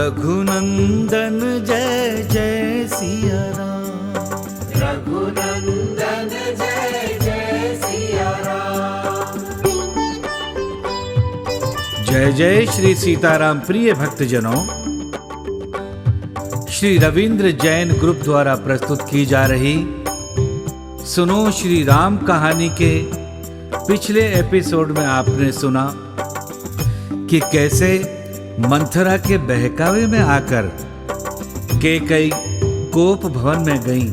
रघुनंदन जय जय सिया राम। रघुनंदन जय जय सिया राम। जय जय श्री सीताराम। प्रिय भक्तजनों, श्री रविंद्र जैन ग्रुप द्वारा प्रस्तुत की जा रही सुनो श्री राम कहानी के पिछले एपिसोड में आपने सुना कि कैसे मंथरा के बहकावे में आकर कैकेयी कोप भवन में गई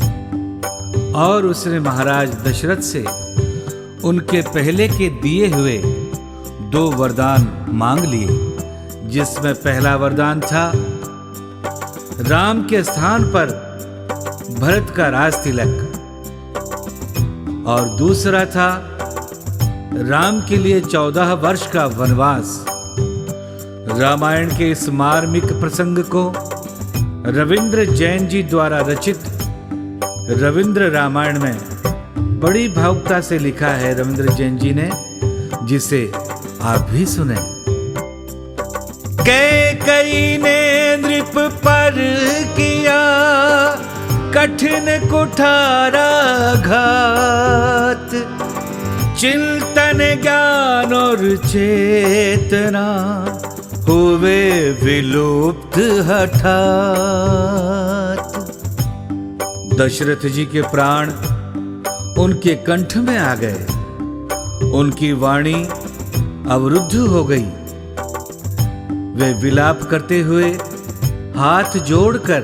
और उसने महाराज दशरथ से उनके पहले के दिए हुए 2 वरदान मांग लिए, जिसमें पहला वरदान था राम के स्थान पर भरत का राज तिलक, और दूसरा था राम के लिए 14 वर्ष का वनवास। रामायण के इस मार्मिक प्रसंग को रविंद्र जैन जी द्वारा रचित रविंद्र रामायण में बड़ी भावुकता से लिखा है रविंद्र जैन जी ने, जिसे आप भी सुने। कैकेयी ने नृप पर किया कठिन कुठारा घात, चिंतन ज्ञान और चेतना हुए विलुप्त हठात। दशरथ जी के प्राण उनके कंठ में आ गए, उनकी वाणी अवरुद्ध हो गई। वे विलाप करते हुए हाथ जोड़कर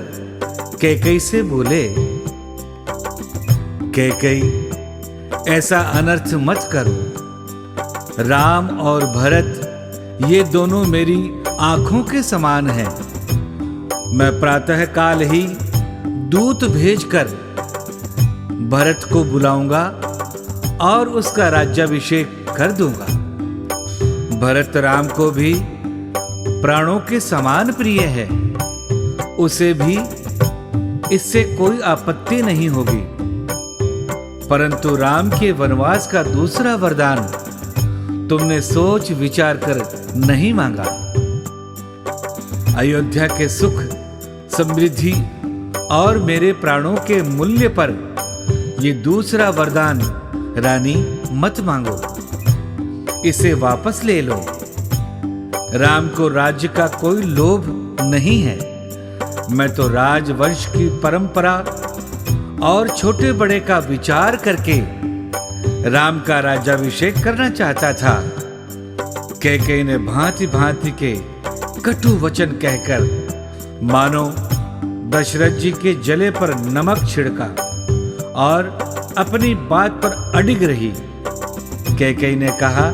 कैकेयी से बोले, कैकेयी, ऐसा अनर्थ मत करो। राम और भरत ये दोनों मेरी आंखों के समान हैं। मैं प्रातः काल ही दूत भेजकर भरत को बुलाऊंगा और उसका राज्याभिषेक कर दूंगा। भरत राम को भी प्राणों के समान प्रिय है, उसे भी इससे कोई आपत्ति नहीं होगी। परंतु राम के वनवास का दूसरा वरदान तुमने सोच विचार कर नहीं मांगा। अयोध्या के सुख, समृद्धि और मेरे प्राणों के मूल्य पर ये दूसरा वरदान रानी मत मांगो, इसे वापस ले लो। राम को राज्य का कोई लोभ नहीं है। मैं तो राजवंश की परंपरा और छोटे बड़े का विचार करके राम का राज्याभिषेक करना चाहता था। कैकेयी ने भांति भांति के कटु वचन कहकर मानो दशरथ जी के जले पर नमक छिड़का और अपनी बात पर अडिग रही। कैकेयी ने कहा,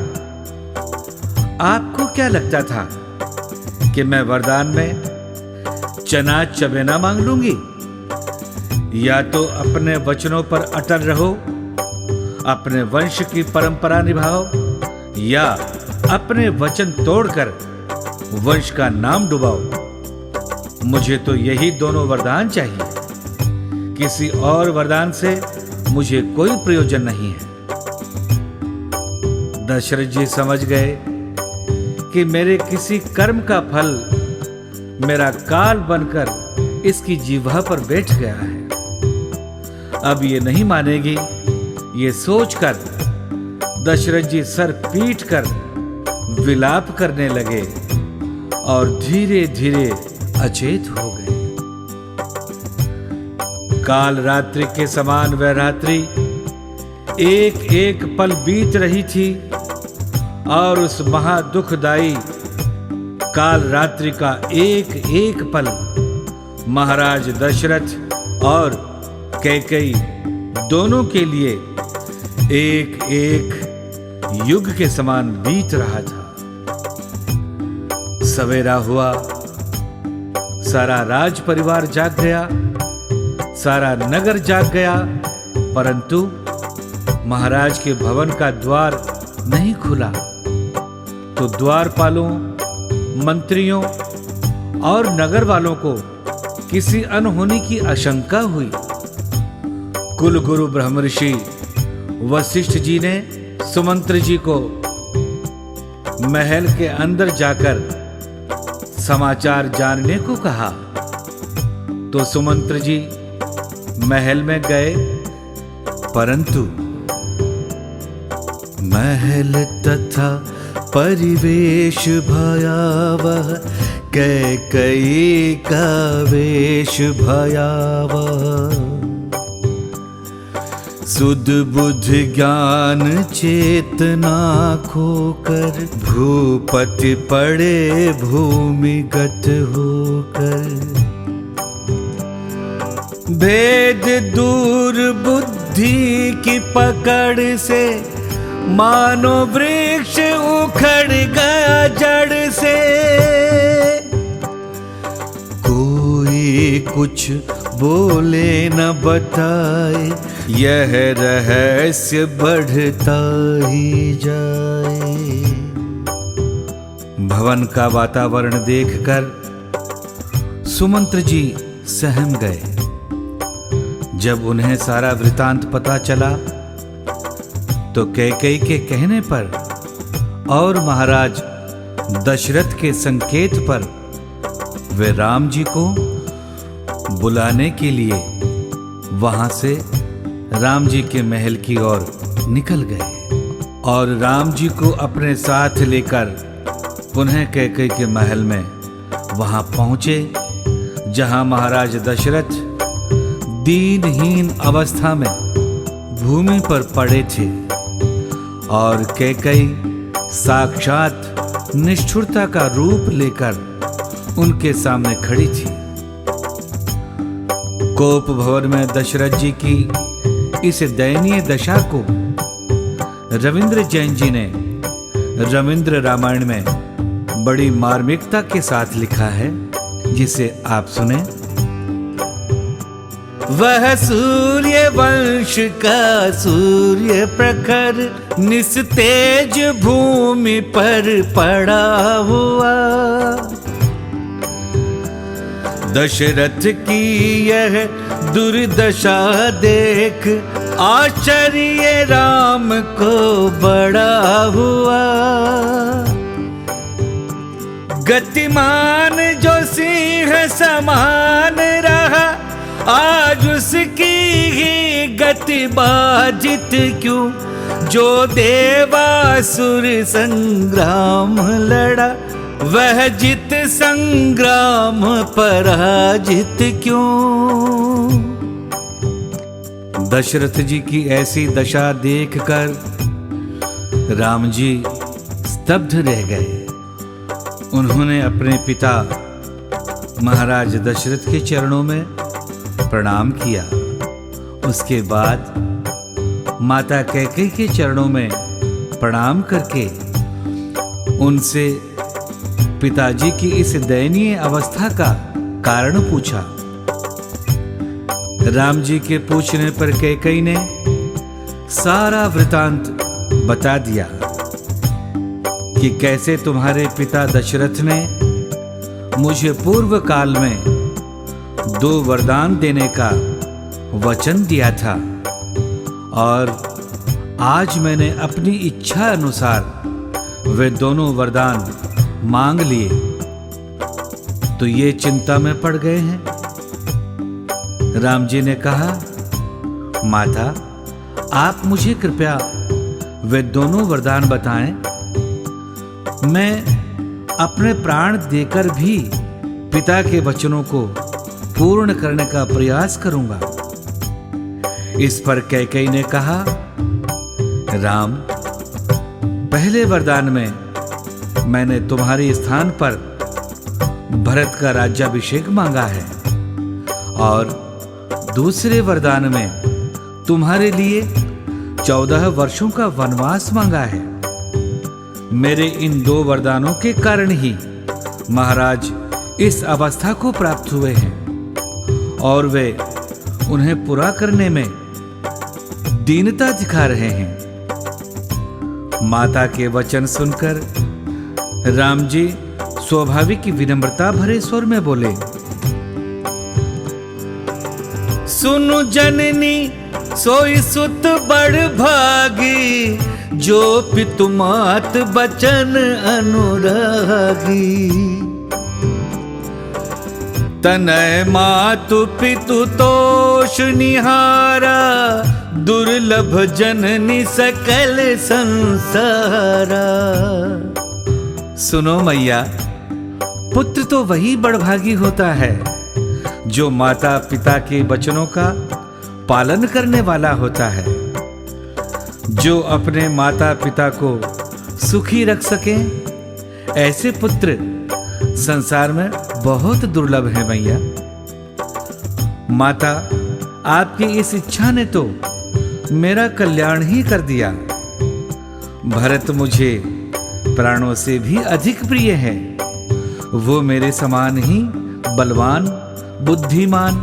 आपको क्या लगता था कि मैं वरदान में चना चबेना मांग लूंगी? या तो अपने वचनों पर अटल रहो, अपने वंश की परंपरा निभाओ, या अपने वचन तोड़कर वंश का नाम डुबाओ। मुझे तो यही दोनों वरदान चाहिए, किसी और वरदान से मुझे कोई प्रयोजन नहीं है। दशरथ जी समझ गए कि मेरे किसी कर्म का फल मेरा काल बनकर इसकी जिह्वा पर बैठ गया है। अब ये नहीं मानेगी, ये सोचकर दशरथ जी सर पीट कर विलाप करने लगे और धीरे धीरे अचेत हो गए। काल रात्रि के समान वह रात्रि एक एक पल बीत रही थी और उस महा दुखदाई काल रात्रि का एक एक पल महाराज दशरथ और कैकेयी दोनों के लिए एक एक युग के समान बीत रहा था। सवेरा हुआ, सारा राज परिवार जाग गया, सारा नगर जाग गया, परंतु महाराज के भवन का द्वार नहीं खुला। तो द्वारपालों, मंत्रियों और नगर वालों को किसी अनहोनी की आशंका हुई। कुल गुरु ब्रह्मर्षि वशिष्ठ जी ने सुमंत्र जी को महल के अंदर जाकर समाचार जानने को कहा। तो सुमंत्र जी महल में गए, परंतु महल तथा परिवेश भयावह, कैकयी का वेश भयावह। सुध बुध ज्ञान चेतना खोकर, भूपति पड़े भूमिगत होकर। भेद दूर बुद्धि की पकड़ से, मानो वृक्ष उखड़ गया जड़ से। कोई कुछ बोले न बताए, यह रहस्य बढ़ता ही जाए। भवन का वातावरण देखकर सुमंत्र जी सहम गए। जब उन्हें सारा वृतांत पता चला तो कैकेयी के कहने पर और महाराज दशरथ के संकेत पर वे राम जी को बुलाने के लिए वहां से राम जी के महल की ओर निकल गए और राम जी को अपने साथ लेकर पुनः कैकेयी के महल में वहां पहुंचे, जहां महाराज दशरथ दीनहीन अवस्था में भूमि पर पड़े थे और कैकेयी साक्षात निष्ठुरता का रूप लेकर उनके सामने खड़ी थी। कोप भवन में दशरथ जी की इस दयनीय दशा को रविंद्र जैन जी ने रविंद्र रामायण में बड़ी मार्मिकता के साथ लिखा है, जिसे आप सुने। वह सूर्य वंश का सूर्य प्रखर, निस्तेज भूमि पर पड़ा हुआ। दशरथ की यह दुर्दशा देख, आश्चर्य राम को बड़ा हुआ। गतिमान जो सिंह समान रहा, आज उसकी ही गति बाधित क्यों। जो देवासुर संग्राम लड़ा, वह जित संग्राम पराजित क्यों। दशरथ जी की ऐसी दशा देखकर राम जी स्तब्ध रह गए। उन्होंने अपने पिता महाराज दशरथ के चरणों में प्रणाम किया। उसके बाद माता कैकेयी के चरणों में प्रणाम करके उनसे पिताजी की इस दयनीय अवस्था का कारण पूछा। राम जी के पूछने पर कैकेयी ने सारा वृतांत बता दिया कि कैसे तुम्हारे पिता दशरथ ने मुझे पूर्व काल में 2 वरदान देने का वचन दिया था और आज मैंने अपनी इच्छा अनुसार वे दोनों वरदान मांग लिए, तो ये चिंता में पड़ गए हैं। राम जी ने कहा, माता आप मुझे कृपया वे दोनों वरदान बताएं। मैं अपने प्राण देकर भी पिता के वचनों को पूर्ण करने का प्रयास करूंगा। इस पर कैकेयी ने कहा, राम, पहले वरदान में मैंने तुम्हारे स्थान पर भरत का राज्याभिषेक मांगा है और दूसरे वरदान में तुम्हारे लिए 14 वर्षों का वनवास मांगा है। मेरे इन 2 वरदानों के कारण ही महाराज इस अवस्था को प्राप्त हुए हैं और वे उन्हें पूरा करने में दीनता दिखा रहे हैं। माता के वचन सुनकर राम जी स्वाभाविक विनम्रता भरे स्वर में बोले, सुनु जननी सोई सुत बड़ भागी, जो पितु मात बचन अनुरागी। तनय मातु पितु तोष निहारा, दुर्लभ जननी सकल संसारा। सुनो मैया, पुत्र तो वही बड़भागी होता है जो माता पिता के वचनों का पालन करने वाला होता है। जो अपने माता पिता को सुखी रख सके, ऐसे पुत्र संसार में बहुत दुर्लभ है मैया। माता, आपकी इस इच्छा ने तो मेरा कल्याण ही कर दिया। भरत मुझे प्राणों से भी अधिक प्रिय है। वो मेरे समान ही बलवान, बुद्धिमान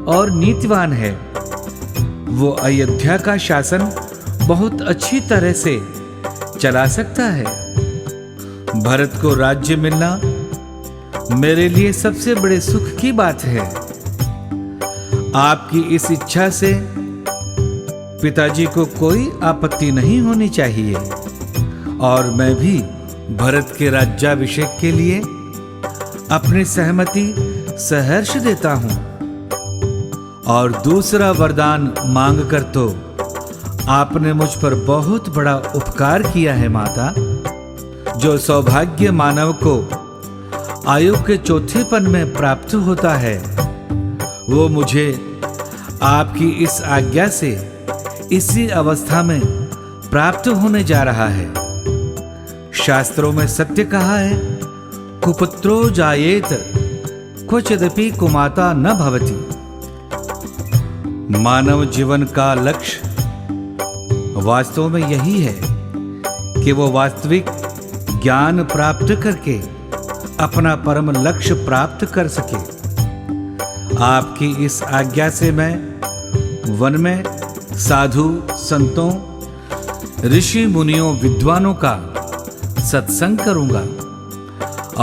और नीतिवान है। वो अयोध्या का शासन बहुत अच्छी तरह से चला सकता है। भरत को राज्य मिलना मेरे लिए सबसे बड़े सुख की बात है। आपकी इस इच्छा से पिताजी को कोई आपत्ति नहीं होनी चाहिए और मैं भी भरत के राज्याभिषेक के लिए अपनी सहमति सहर्ष देता हूं। और दूसरा वरदान मांगकर तो आपने मुझ पर बहुत बड़ा उपकार किया है माता। जो सौभाग्य मानव को आयु के चौथेपन में प्राप्त होता है, वो मुझे आपकी इस आज्ञा से इसी अवस्था में प्राप्त होने जा रहा है। शास्त्रों में सत्य कहा है, कुपुत्रो जायेत क्वचिदपि कुमाता न भवति। मानव जीवन का लक्ष्य वास्तव में यही है कि वो वास्तविक ज्ञान प्राप्त करके अपना परम लक्ष्य प्राप्त कर सके। आपकी इस आज्ञा से मैं वन में साधु संतों, ऋषि मुनियों, विद्वानों का सत्संग करूंगा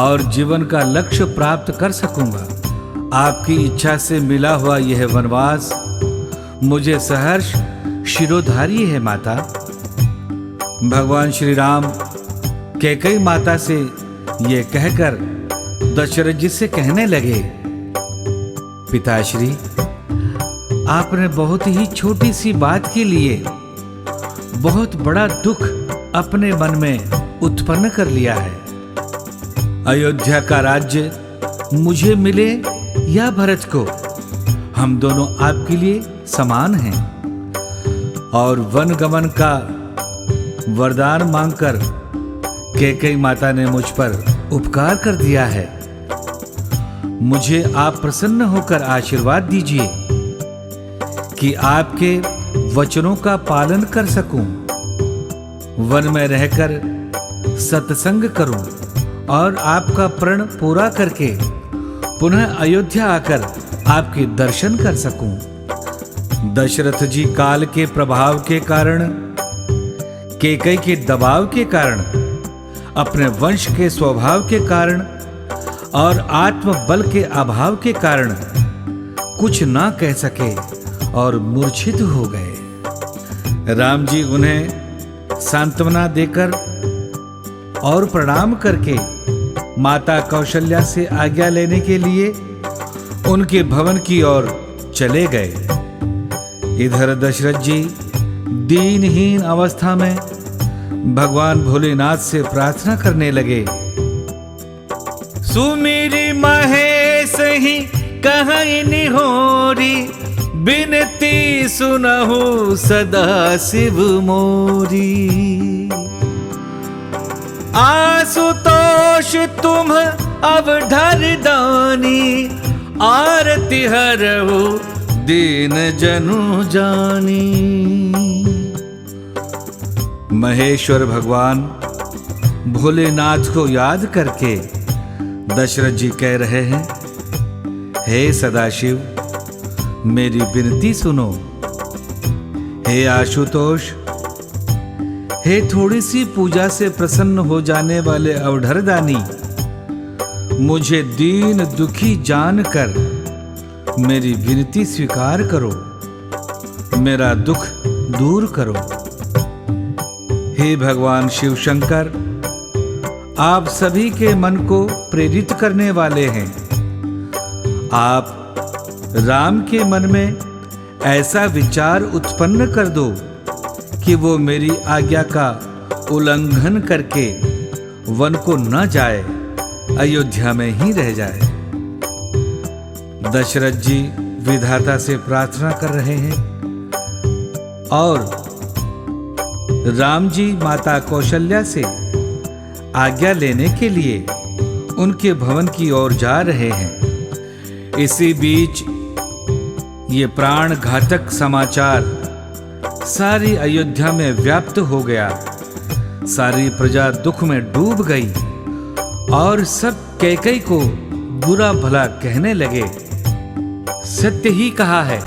और जीवन का लक्ष्य प्राप्त कर सकूंगा। आपकी इच्छा से मिला हुआ यह वनवास मुझे सहर्ष शिरोधारी है माता। भगवान श्री राम कैकेयी माता से ये कहकर दशरथ जी से कहने लगे, पिताश्री, आपने बहुत ही छोटी सी बात के लिए बहुत बड़ा दुख अपने मन में उत्पन्न कर लिया है। अयोध्या का राज्य मुझे मिले या भरत को, हम दोनों आपके लिए समान हैं। और वन गमन का वरदान मांगकर कैकेयी माता ने मुझ पर उपकार कर दिया है। मुझे आप प्रसन्न होकर आशीर्वाद दीजिए कि आपके वचनों का पालन कर सकूं, वन में रहकर सत्संग करूं और आपका प्रण पूरा करके पुनः अयोध्या आकर आपके दर्शन कर सकूं। दशरथ जी काल के प्रभाव के कारण, कैकेयी के दबाव के कारण, अपने वंश के स्वभाव के कारण और आत्मबल के अभाव के कारण कुछ ना कह सके और मूर्छित हो गए। राम जी उन्हें सांत्वना देकर और प्रणाम करके माता कौशल्या से आज्ञा लेने के लिए उनके भवन की ओर चले गए। इधर दशरथ जी दीनहीन अवस्था में भगवान भोलेनाथ से प्रार्थना करने लगे, सुमिरि महेश ही कहीं निहोरी, बिनती सुनहु सदा शिव मोरी। आशुतोष तुम अवधर दानी, आरती हरहु दीन जनु जानी। महेश्वर भगवान भोलेनाथ को याद करके दशरथ जी कह रहे हैं, हे सदाशिव, मेरी विनती सुनो। हे आशुतोष, हे थोड़ी सी पूजा से प्रसन्न हो जाने वाले अवधरदानी, मुझे दीन दुखी जानकर मेरी विनती स्वीकार करो, मेरा दुख दूर करो। हे भगवान शिव शंकर, आप सभी के मन को प्रेरित करने वाले हैं। आप राम के मन में ऐसा विचार उत्पन्न कर दो कि वो मेरी आज्ञा का उल्लंघन करके वन को न जाए, अयोध्या में ही रह जाए। दशरथ जी विधाता से प्रार्थना कर रहे हैं और राम जी माता कौशल्या से आज्ञा लेने के लिए उनके भवन की ओर जा रहे हैं। इसी बीच ये प्राण घातक समाचार सारी अयोध्या में व्याप्त हो गया। सारी प्रजा दुख में डूब गई और सब कैकेयी को बुरा भला कहने लगे। सत्य ही कहा है,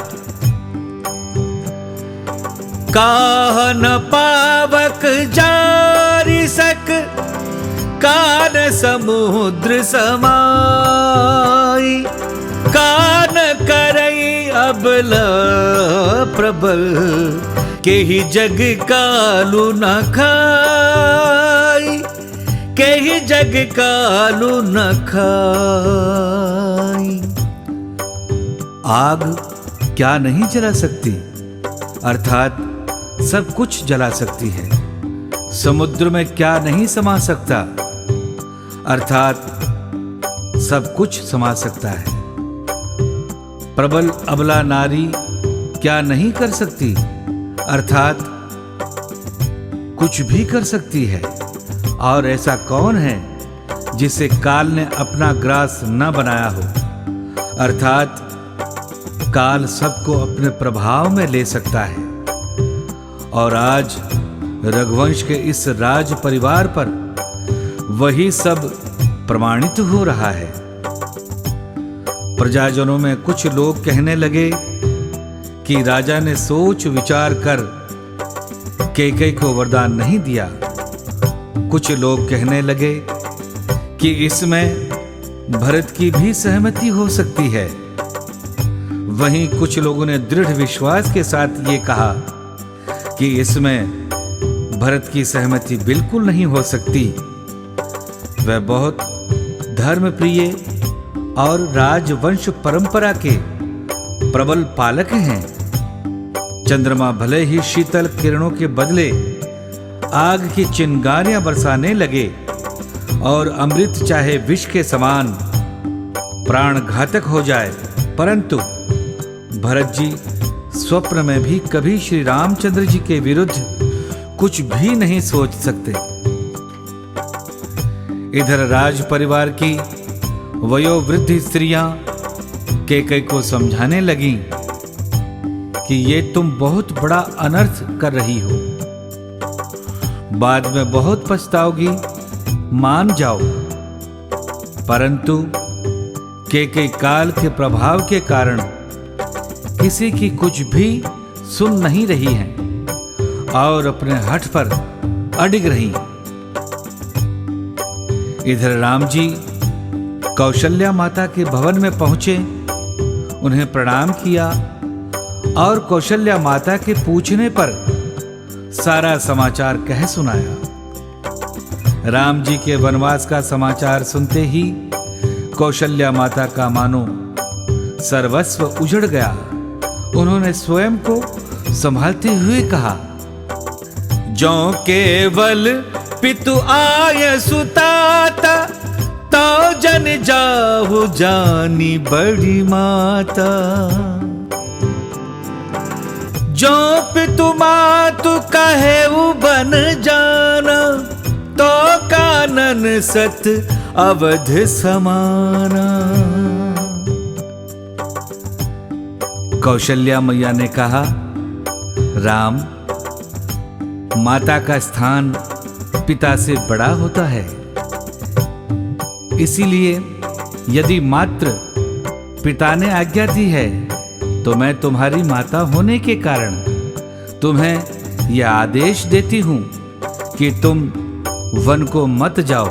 काह न पावक जारी सक, कान समुद्र समाई, कान करई अबला प्रबल, के ही जग कालू न खाई, के ही जग कालू न खाई। आग क्या नहीं जला सकती, अर्थात सब कुछ जला सकती है। समुद्र में क्या नहीं समा सकता, अर्थात सब कुछ समा सकता है। प्रबल अबला नारी क्या नहीं कर सकती, अर्थात कुछ भी कर सकती है। और ऐसा कौन है जिसे काल ने अपना ग्रास न बनाया हो, अर्थात काल सबको अपने प्रभाव में ले सकता है। और आज रघुवंश के इस राज परिवार पर वही सब प्रमाणित हो रहा है। प्रजाजनों में कुछ लोग कहने लगे कि राजा ने सोच विचार कर कैकेयी को वरदान नहीं दिया। कुछ लोग कहने लगे कि इसमें भरत की भी सहमति हो सकती है। वहीं कुछ लोगों ने दृढ़ विश्वास के साथ ये कहा कि इसमें भरत की सहमति बिल्कुल नहीं हो सकती। वह बहुत धर्मप्रिय और राजवंश परंपरा के प्रबल पालक हैं। चंद्रमा भले ही शीतल किरणों के बदले आग की चिंगारियां बरसाने लगे और अमृत चाहे विष के समान प्राण घातक हो जाए, परंतु भरत जी स्वप्न में भी कभी श्री रामचंद्र जी के विरुद्ध कुछ भी नहीं सोच सकते। इधर राज परिवार की वयोवृद्ध स्त्रियां कैकेयी को समझाने लगीं कि ये तुम बहुत बड़ा अनर्थ कर रही हो, बाद में बहुत पछताओगी, मान जाओ। परंतु कैकेयी काल के प्रभाव के कारण किसी की कुछ भी सुन नहीं रही हैं और अपने हठ पर अडिग रही। इधर राम जी कौशल्या माता के भवन में पहुंचे, उन्हें प्रणाम किया और कौशल्या माता के पूछने पर सारा समाचार कह सुनाया। राम जी के वनवास का समाचार सुनते ही कौशल्या माता का मानो सर्वस्व उजड़ गया। उन्होंने स्वयं को संभालते हुए कहा, जो केवल पितु आय सुताता, तो जन जाहु जानी बड़ी माता। जो पितु मातु कहे बन जाना, तो कानन सत अवध समाना। कौशल्या मैया ने कहा, राम, माता का स्थान पिता से बड़ा होता है, इसीलिए यदि मात्र पिता ने आज्ञा दी है तो मैं तुम्हारी माता होने के कारण तुम्हें यह आदेश देती हूं कि तुम वन को मत जाओ।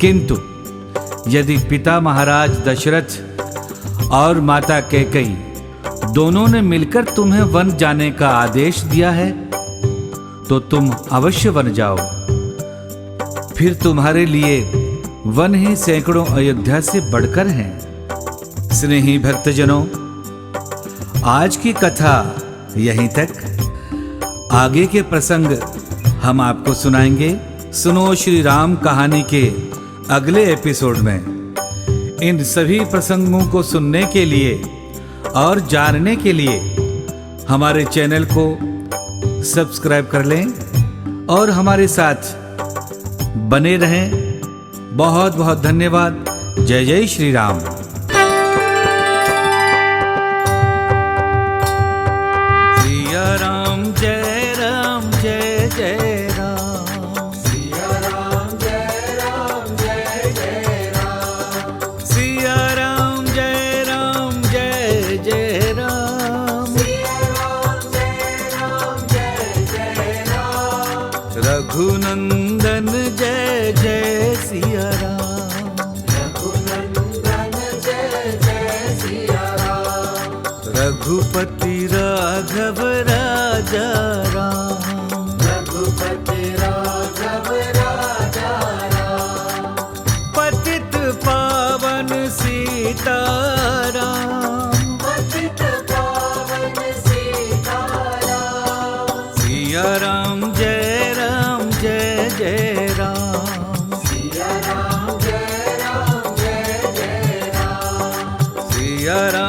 किंतु यदि पिता महाराज दशरथ और माता कैकेयी दोनों ने मिलकर तुम्हें वन जाने का आदेश दिया है तो तुम अवश्य वन जाओ। फिर तुम्हारे लिए वन ही सैकड़ों अयोध्या से बढ़कर हैं। स्नेही भक्तजनों, आज की कथा यहीं तक। आगे के प्रसंग हम आपको सुनाएंगे। सुनो श्री राम कहानी के अगले एपिसोड में। इन सभी प्रसंगों को सुनने के लिए और जानने के लिए हमारे चैनल को सब्सक्राइब कर लें और हमारे साथ बने रहें। बहुत बहुत धन्यवाद। जय जय श्री राम। सिया राम जय राम जय जय राम। सिया राम जय राम जय जय राम। सिया राम जय राम जय जय राम। सिया राम जय राम जय जय राम। रघुनंदन जय जय सिया राम। रघुनंदन जय जय सिया राम। रघुपति राघव राजा राम। रघुपति राघव राजा राम। पतित पावन सीताराम। पतित पावन सीताराम। सिया राम जय जय राम। सिया राम जय जय राम। सिया राम